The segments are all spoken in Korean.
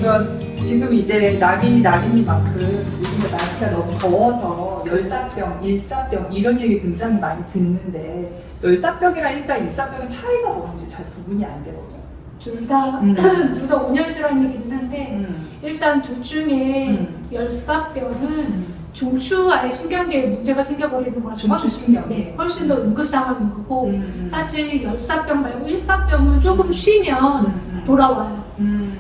그러면 지금 이제 낙인이만큼 요즘에 날씨가 너무 더워서 열사병, 일사병 이런 얘기 굉장히 많이 듣는데 열사병이랑 일단 일사병의 차이가 뭔지 잘 구분이 안 되거든요. 둘 다 온열질환이긴 한데 일단 둘 중에 열사병은 중추와의 신경계에 문제가 생겨버리는 거라서 중추신경. 네, 훨씬 더 응급 상황인 거고 사실 열사병 말고 일사병은 조금 쉬면 돌아와요.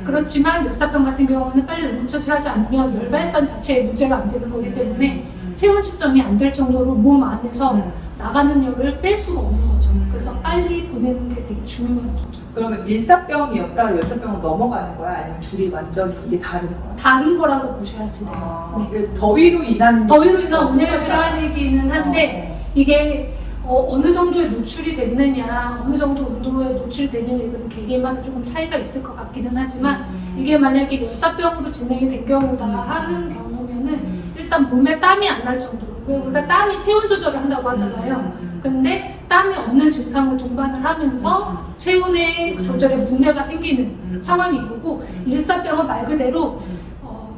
그렇지만 열사병 같은 경우는 빨리 응급처치하지 않으면 열 발산 자체에 문제가 안 되는 거기 때문에 체온 측정이 안 될 정도로 몸 안에서 나가는 열을 뺄 수가 없는 거죠. 그래서 빨리 보내는 게 되게 중요한 거죠. 그러면 일사병이었다가 열사병으로 넘어가는 거야? 아니면 둘이 완전히 이게 다른 거야? 다른 거라고 보셔야지 돼요. 아, 네. 더위로 인한 온열 질환이기는 한데 이게 어느 정도에 노출이 됐느냐, 어느 정도 온도에 노출이 됐느냐 이건 개개인마다 조금 차이가 있을 것 같기는 하지만 이게 만약에 열사병으로 진행이 된 경우다 하는 경우면은 일단 몸에 땀이 안 날 정도로 우리가 땀이 체온 조절을 한다고 하잖아요. 근데 땀이 없는 증상을 동반을 하면서 체온의 조절에 문제가 생기는 상황이 거고 일사병은 말 그대로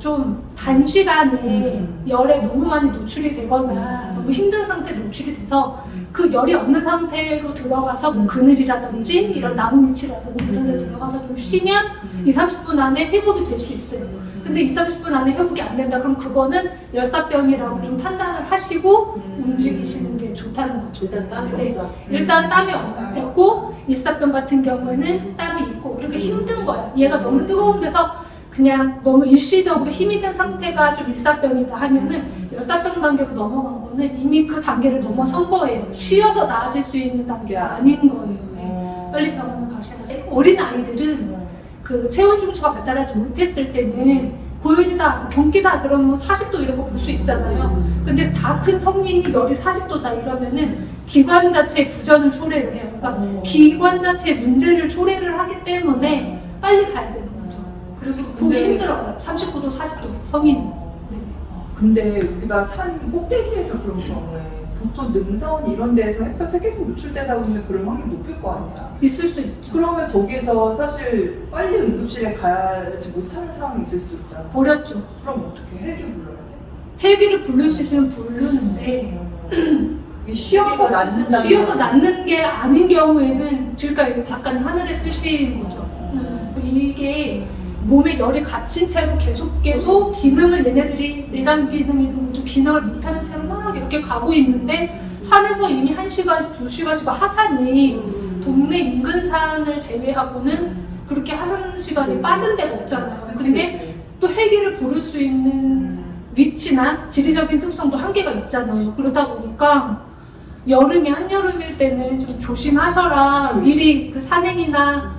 좀 단시간에 열에 너무 많이 노출이 되거나 너무 힘든 상태에 노출이 돼서 그 열이 없는 상태로 들어가서 뭐 그늘이라든지 이런 나무 밑이라든지 이런 데 들어가서 좀 쉬면 2-30분 안에 회복이 될 수 있어요. 근데 2-30분 안에 회복이 안 된다 그럼 그거는 열사병이라고 좀 판단을 하시고 움직이시는 게 좋다는 거죠. 일단 땀이 없다. 일단 땀이 없고 일사병 같은 경우에는 땀이 있고 그렇게 힘든 거야. 얘가 너무 뜨거운 데서 그냥 너무 일시적으로 힘이 든 상태가 좀 일사병이다 하면은 열사병 단계로 넘어간 거는 이미 그 단계를 넘어선 거예요. 쉬어서 나아질 수 있는 단계가 아닌 거예요. 네. 빨리 병원을 가셔야 돼요. 어린 아이들은 그 체온 중추가 발달하지 못했을 때는 고열이다, 경기다 그러면 40도 이런 거 볼 수 있잖아요. 근데 다 큰 성인이 열이 40도다 이러면은 기관 자체의 부전을 초래를 해요. 그러니까 기관 자체의 문제를 초래를 하기 때문에 빨리 가야 되는 거죠. 그리고 보기 힘들어요. 39도, 40도 성인. 네. 근데 우리가 산 꼭대기에서 그런 경우에 보통 능선 이런 데에서 햇볕에 계속 노출되다 보면 그럴 확률이 높을 거 아니야. 있을 수 있죠. 그러면 저기서 사실 빨리 응급실에 가지 못하는 상황이 있을 수 있잖아. 버렸죠. 그럼 어떻게 헬기 불러야 돼? 헬기를 부를 수 있으면 부르는데 쉬어서 낳는다. 쉬어서 낳는 게 아닌 경우에는 그러니까 약간 하늘의 뜻인 거죠. 이게 몸에 열이 갇힌 채로 계속 기능을 얘네들이 내장 기능이든 뭐든 기능을 못하는 채로 막 이렇게 가고 있는데 산에서 이미 1시간씩 2시간씩 하산이 동네 인근 산을 제외하고는 그렇게 하산 시간이 빠른 데가 없잖아요. 근데 또 헬기를 부를 수 있는 위치나 지리적인 특성도 한계가 있잖아요. 그러다 보니까 여름이 한여름일 때는 좀 조심하셔라. 미리 그 산행이나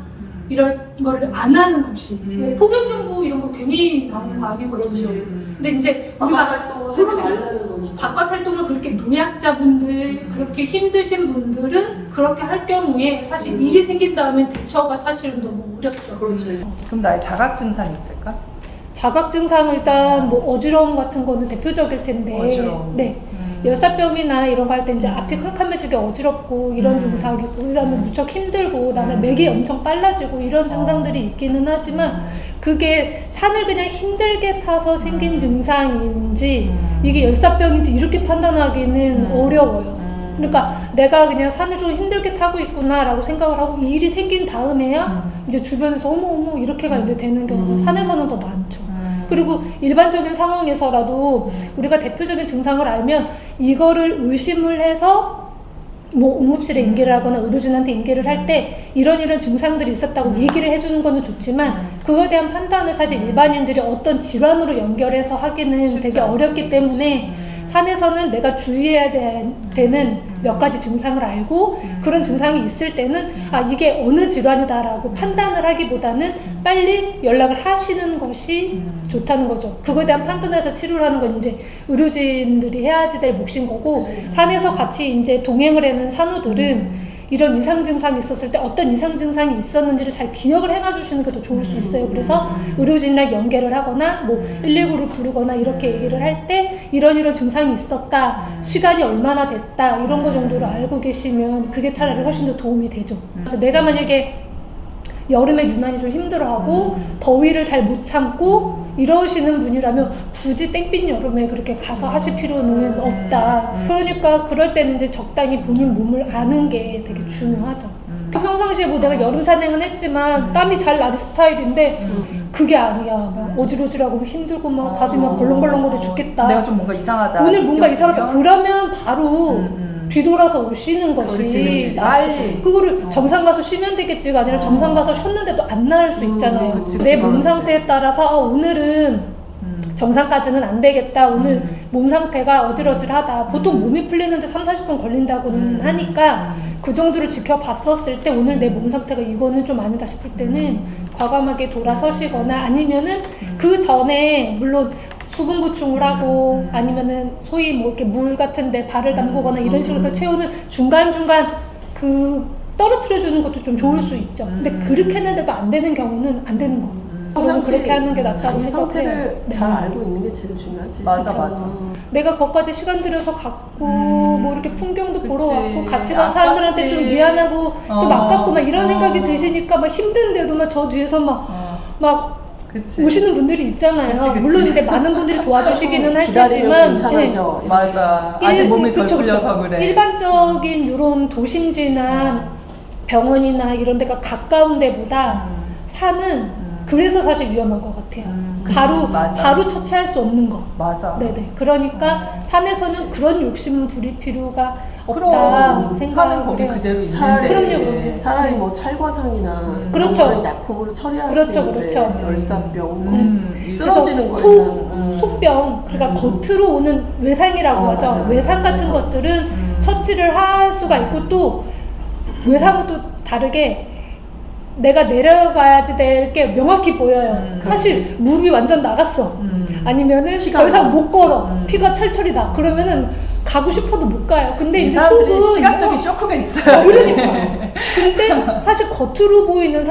이런 거를 안 하는 것이 폭염경보 이런 거 괜히 나오는 거 아니거든요. 근데 이제 우리가 활동을 하지 말라는 거니까. 바깥 활동을 그렇게 노약자분들, 그렇게 힘드신 분들은 그렇게 할 경우에 사실 일이 생긴 다음에 대처가 사실은 너무 어렵죠. 그렇지. 그럼 나의 자각 증상이 있을까? 자각 증상은 일단 뭐 어지러움 같은 거는 대표적일 텐데, 어지러움. 네. 열사병이나 이런 거 할 때 이제 앞이 캄캄해지게 어지럽고 이런 증상이고 이러면 무척 힘들고 나는 맥이 엄청 빨라지고 이런 증상들이 있기는 하지만 그게 산을 그냥 힘들게 타서 생긴 증상인지 이게 열사병인지 이렇게 판단하기는 어려워요. 그러니까 내가 그냥 산을 좀 힘들게 타고 있구나 라고 생각을 하고 이 일이 생긴 다음에야 이제 주변에서 어머 이렇게가 이제 되는 경우가 산에서는 더 많죠. 그리고 일반적인 상황에서라도 우리가 대표적인 증상을 알면 이거를 의심을 해서 뭐 응급실에 인계를 하거나 의료진한테 인계를 할 때 이런 증상들이 있었다고 얘기를 해주는 거는 좋지만 그거에 대한 판단을 사실 일반인들이 어떤 질환으로 연결해서 하기는 되게 어렵기 때문에 산에서는 내가 주의해야 되는 몇 가지 증상을 알고 그런 증상이 있을 때는 아 이게 어느 질환이다라고 판단을 하기보다는 빨리 연락을 하시는 것이 좋다는 거죠. 그거에 대한 판단에서 치료를 하는 건 이제 의료진들이 해야지 될 몫인 거고 산에서 같이 이제 동행을 하는 산후들은 이런 이상 증상이 있었을 때 어떤 이상 증상이 있었는지를 잘 기억을 해놔주시는 게 더 좋을 수 있어요. 그래서 의료진이랑 연계를 하거나 뭐 119를 부르거나 이렇게 얘기를 할 때 이런 증상이 있었다, 시간이 얼마나 됐다 이런 거 정도로 알고 계시면 그게 차라리 훨씬 더 도움이 되죠. 그래서 내가 만약에 여름에 유난히 좀 힘들어하고 더위를 잘 못 참고 이러시는 분이라면 굳이 땡빛 여름에 그렇게 가서 하실 필요는 없다. 그러니까 그럴 때는 이제 적당히 본인 몸을 아는 게 되게 중요하죠. 평상시에 뭐 내가 여름 산행은 했지만 땀이 잘 나는 스타일인데 그게 아니야. 막 어지러지라고 힘들고 막 가슴이 막 벌렁벌렁거려 죽겠다. 내가 좀 뭔가 이상하다. 오늘 뭔가 이상하다. 느껴지면 그러면 바로 뒤돌아서 오시는 것이 그렇지. 빨리 그거를 정상 가서 쉬면 되겠지가 아니라 정상 가서 쉬었는데도 안 나을 수 있잖아요. 그치, 내 몸 그렇지. 상태에 따라서 오늘은 정상까지는 안 되겠다. 오늘 몸 상태가 어질어질하다. 보통 몸이 풀리는데 30-40분 걸린다고는 하니까 그 정도를 지켜봤었을 때 오늘 내 몸 상태가 이거는 좀 아니다 싶을 때는 과감하게 돌아서시거나 아니면은 그 전에 물론 수분 보충을 하고 아니면은 소위 뭐 이렇게 물 같은데 발을 담그거나 이런 식으로 해서 체온을 중간중간 그 떨어뜨려 주는 것도 좀 좋을 수 있죠. 근데 그렇게 했는데도 안 되는 경우는 안 되는 거고. 저는 그렇게 하는 게 낫다고 자기 생각해요. 상태를 네. 잘 알고 있는 게 제일 중요하지. 맞아, 그쵸? 맞아. 내가 거기까지 시간 들여서 갔고 뭐 이렇게 풍경도 보러 그치. 왔고 같이 간 사람들한테 아깝지. 좀 미안하고 좀 아깝고 막 이런 어. 생각이 드시니까 막 힘든데도 막 저 뒤에서 막 그치. 오시는 분들이 있잖아요. 그치, 그치. 물론 근데 많은 분들이 도와주시기는 할 기다리면 테지만 괜찮아져. 네. 맞아. 아직 몸이 덜 그쵸, 그쵸. 풀려서 그래. 일반적인 이런 도심지나 병원이나 이런 데가 가까운 데보다 산은 그래서 사실 위험한 것 같아요. 그치, 맞아. 바로 처치할 수 없는 거. 맞아. 네네. 그러니까 산에서는 그런 욕심은 부릴 필요가 없다 그럼 생각을 사는 거기 해요. 그대로 차라리, 있는데. 그럼요. 차라리 네. 뭐 찰과상이나 그렇죠. 이런 거를 약품으로 처리할 그렇죠, 수 있는데 그렇죠. 열사병, 그래서 쓰러지는 거는 속병, 그러니까 겉으로 오는 외상이라고 하죠. 맞아, 맞아. 외상 같은 외상. 것들은 처치를 할 수가 있고 또 외상은 또 다르게 내가 내려가야지 될 게 명확히 보여요. 사실 무릎이 완전 나갔어. 아니면은 피가 더 이상 나. 못 걸어. 피가 철철이 나. 그러면은 가고 싶어도 못 가요. 근데 이 이제 사람들이 속은 시각적인 쇼크가 있어요. 그러니까. 근데 사실 겉으로 보이는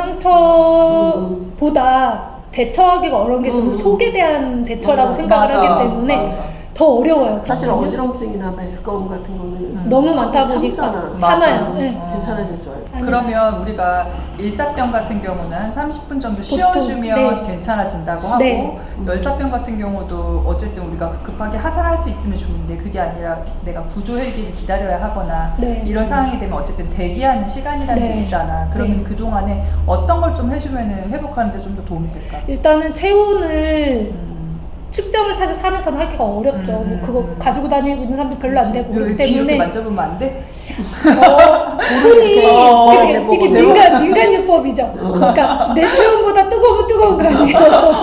상처보다 대처하기가 어려운 게 저는 속에 대한 대처라고 맞아. 생각을 맞아. 하기 때문에 맞아. 더 어려워요. 사실 그거는요. 어지럼증이나 메스꺼움 같은 거는 너무 조금 많다 보니까 참잖아. 참아요. 맞아. 네. 괜찮아질 줄 알고. 아니, 그러면 우리가 일사병 같은 경우는 한 30분 정도 쉬어주면 네. 괜찮아진다고 하고 네. 열사병 같은 경우도 어쨌든 우리가 급하게 하산할 수 있으면 좋은데 그게 아니라 내가 구조헬기를 기다려야 하거나 네. 이런 상황이 되면 어쨌든 대기하는 시간이라는 네. 게 있잖아. 그러면 네. 그동안에 어떤 걸 좀 해주면 회복하는 데 좀 더 도움이 될까? 일단은 체온을 측정을 사실 산에서는 하기가 어렵죠. 뭐 그거 가지고 다니고 있는 사람도 별로 안 되고 그렇기 귀 이렇게 때문에 만져보면 안 돼? 손이 이렇게 대박. 민간요법이죠. 그러니까 내 체온보다 뜨거우면 뜨거운 거 아니에요.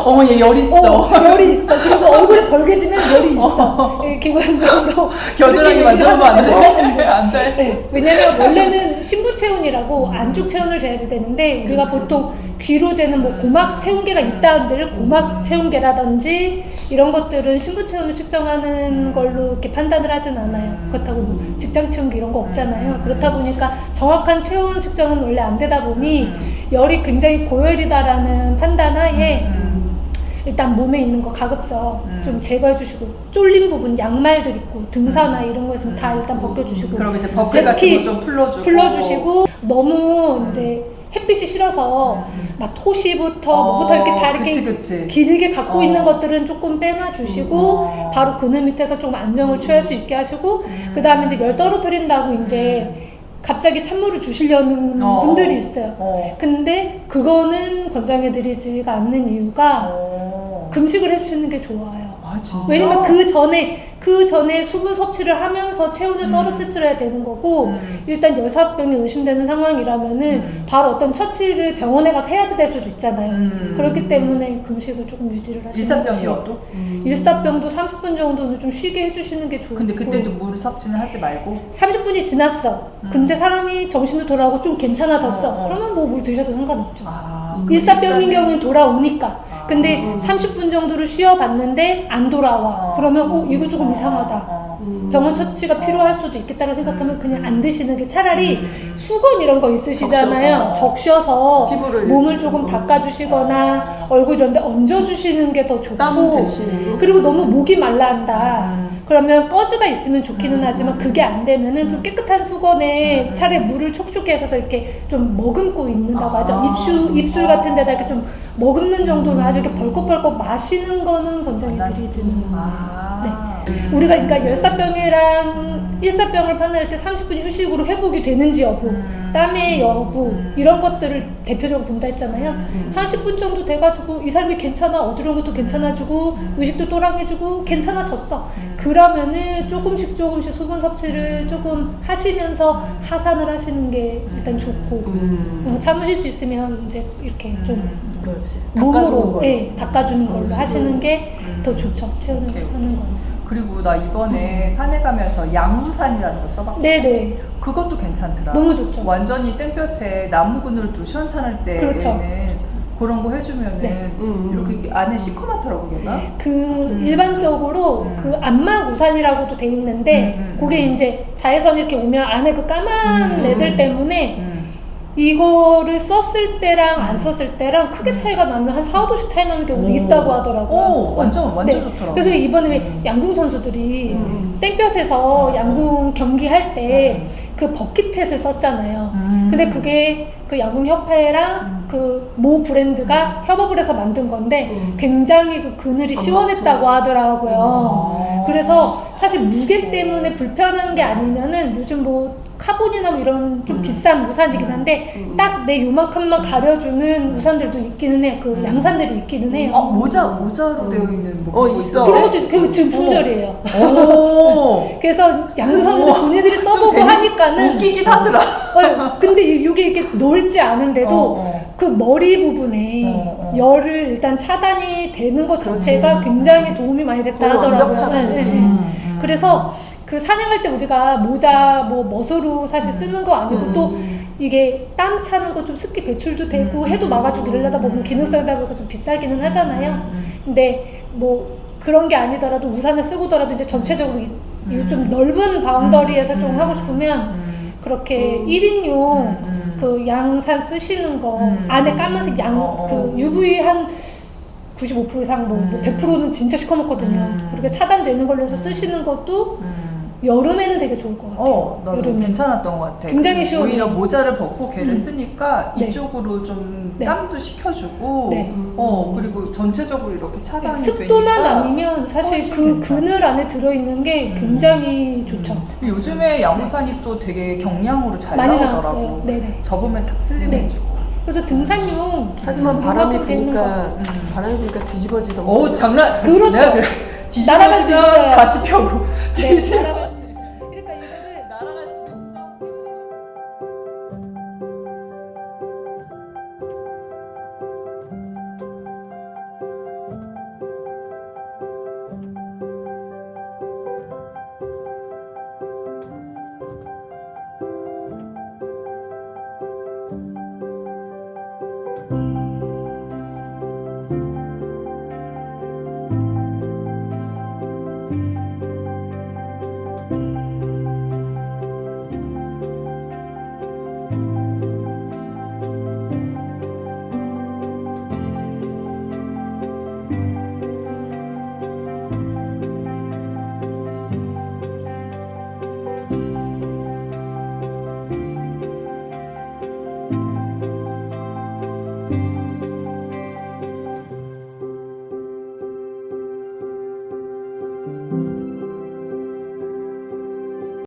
어머 얘 열 있어. 열이 있어. 그리고 얼굴에 벌개지면 열이 있어. 예, 기본적으로 겨드랑이 그렇게 만져보면 안 얘기하는 돼? 안 돼? 네, 왜냐면 원래는 신부 체온이라고 안쪽 체온을 재야지 되는데 우리가 보통 귀로 재는 뭐 고막 체온계가 있다는 데를 고막 체온계라든지 이런 것들은 신부 체온을 측정하는 걸로 이렇게 판단을 하진 않아요. 그렇다고 뭐 직장 체온계 이런 거 없잖아요. 그렇다 보니까 정확한 체온 측정은 원래 안 되다 보니 열이 굉장히 고열이다라는 판단 하에 일단 몸에 있는 거 가급적 좀 제거해 주시고 쫄린 부분 양말들 있고 등산화 이런 거 있으면 다 일단 벗겨주시고 그럼 이제 버클 같은 거 좀 풀어주고 너무 이제 햇빛이 싫어서 막 토시부터 뭐부터 이렇게 다 이렇게 그치. 길게 갖고 어. 있는 것들은 조금 빼놔주시고 바로 그늘 밑에서 좀 안정을 취할 수 있게 하시고 그 다음에 이제 열 떨어뜨린다고 이제 갑자기 찬물을 주시려는 분들이 있어요. 근데 그거는 권장해드리지가 않는 이유가 금식을 해주시는 게 좋아요. 아 진짜? 왜냐면 그 전에 수분 섭취를 하면서 체온을 떨어뜨려야 되는 거고 일단 열사병이 의심되는 상황이라면은 바로 어떤 처치를 병원에 가서 해야지 될 수도 있잖아요. 그렇기 때문에 금식을 조금 유지를 하시는 것이 일사병이어도? 일사병도 30분 정도는 좀 쉬게 해주시는 게 좋고 근데 그때도 물 섭취는 하지 말고 30분이 지났어. 근데 사람이 정신도 돌아오고 좀 괜찮아졌어. 그러면 뭐 물 드셔도 상관없죠. 일사병인 경우는 돌아오니까. 근데 30분 정도를 쉬어봤는데 안 돌아와. 그러면 이거 조금 이상하다. 병원 처치가 필요할 수도 있겠다고 생각하면 그냥 안 드시는 게 차라리 수건 이런 거 있으시잖아요. 적셔서 피부를 몸을 이렇게. 조금 닦아주시거나 얼굴 이런 데 얹어주시는 게 더 땀 좋고 대신으로. 그리고 너무 목이 말라한다. 그러면 꺼즈가 있으면 좋기는 하지만 그게 안 되면은 좀 깨끗한 수건에 차라리 물을 촉촉히 해서 이렇게 좀 머금고 있는다고 하죠. 입술 같은 데다 이렇게 좀 머금는 정도는 아주 이렇게 벌컥벌컥 마시는 거는 권장해 드리지는 우리가 그러니까 열사병이랑 일사병을 판단할 때 30분 휴식으로 회복이 되는지 여부, 땀의 여부 이런 것들을 대표적으로 본다 했잖아요. 40분 정도 돼가지고 이 사람이 괜찮아, 어지러운 것도 괜찮아지고 의식도 또랑해지고 괜찮아졌어. 그러면은 조금씩 수분 섭취를 조금 하시면서 하산을 하시는 게 일단 좋고 참으실 수 있으면 이제 이렇게 좀 그렇지. 닦아주는 몸으로 걸로. 닦아주는 걸로 하시는 게 더 좋죠. 체온을 오케이. 하는 거. 그리고 나 이번에 산에 가면서 양무산이라는 걸 써봤거든. 네네. 그것도 괜찮더라. 너무 좋죠. 완전히 땡볕에 나무 그늘도 시원찮을 때에는 그렇죠. 그런 거 해주면은 네. 이렇게 안에 시커멓더라고 걔가. 그 일반적으로 그 안막 우산이라고도 돼 있는데 그게 이제 자외선이 이렇게 오면 안에 그 까만 애들 때문에 이거를 썼을 때랑 안 썼을 때랑 크게 차이가 나면 한 4, 5도씩 차이 나는 경우도 있다고 하더라고요. 오, 완전 좋더라고. 그래서 이번에 왜 양궁 선수들이 땡볕에서 양궁 경기할 때 그 버킷햇을 썼잖아요. 근데 그게 그 양궁 협회랑 그 모 브랜드가 협업을 해서 만든 건데 굉장히 그 그늘이 시원했다고 하더라고요. 그래서 사실 무게 때문에 불편한 게 아니면은 요즘 뭐 카본이나 뭐 이런 좀 비싼 우산이긴 한데 딱 내 요만큼만 가려주는 우산들도 있기는 해요. 그 양산들이 있기는 해요. 모자로 되어 있는 뭐 있어. 그런 것도 그게 지금 품절이에요. 오. 그래서 양궁 선수들 본인들이 써보고 좀 하니까는 웃기긴 하더라. 근데 이게 이렇게 넓지 않은데도 그 머리 부분에 열을 일단 차단이 되는 것 자체가 굉장히 도움이 많이 됐다 거의 완벽 하더라고요. 차단이지. 그래서 그 산행할 때 우리가 모자 뭐 멋으로 사실 쓰는 거 아니고 또 이게 땀 차는 거 좀 습기 배출도 되고 해도 막아주고 이러려다 보면 기능성이다 보니까 좀 비싸기는 하잖아요. 근데 뭐 그런 게 아니더라도 우산을 쓰고더라도 이제 전체적으로 이 좀 넓은 바운더리에서 좀 하고 싶으면 그렇게 1인용 그 양산 쓰시는 거 안에 까만색 그 UV 한 95% 이상 뭐 100%는 진짜 시커멓거든요. 그렇게 차단되는 걸로 해서 쓰시는 것도 여름에는 되게 좋을 것 같아요. 나도 여름에. 괜찮았던 것 같아. 굉장히 시원해요. 오히려 모자를 벗고 걔를 쓰니까 네. 이쪽으로 좀 네. 땀도 식혀주고, 네. 그리고 전체적으로 이렇게 차단이 습도만 되니까 아니면 사실 훨씬 그 괜찮아. 그늘 안에 들어있는 게 굉장히 좋죠. 요즘에 양우산이 또 되게 경량으로 잘 많이 나오더라고. 나왔어요. 네네. 접으면 탁 슬림해지고. 그래서 등산용 하지만 바람이 이만큼 되는 부니까 바람이 부니까 뒤집어지던 장난. 그렇죠. 내가 그래. 날아갈 수 뒤집어지면 있어요. 다시 펴고. 네, 날아갈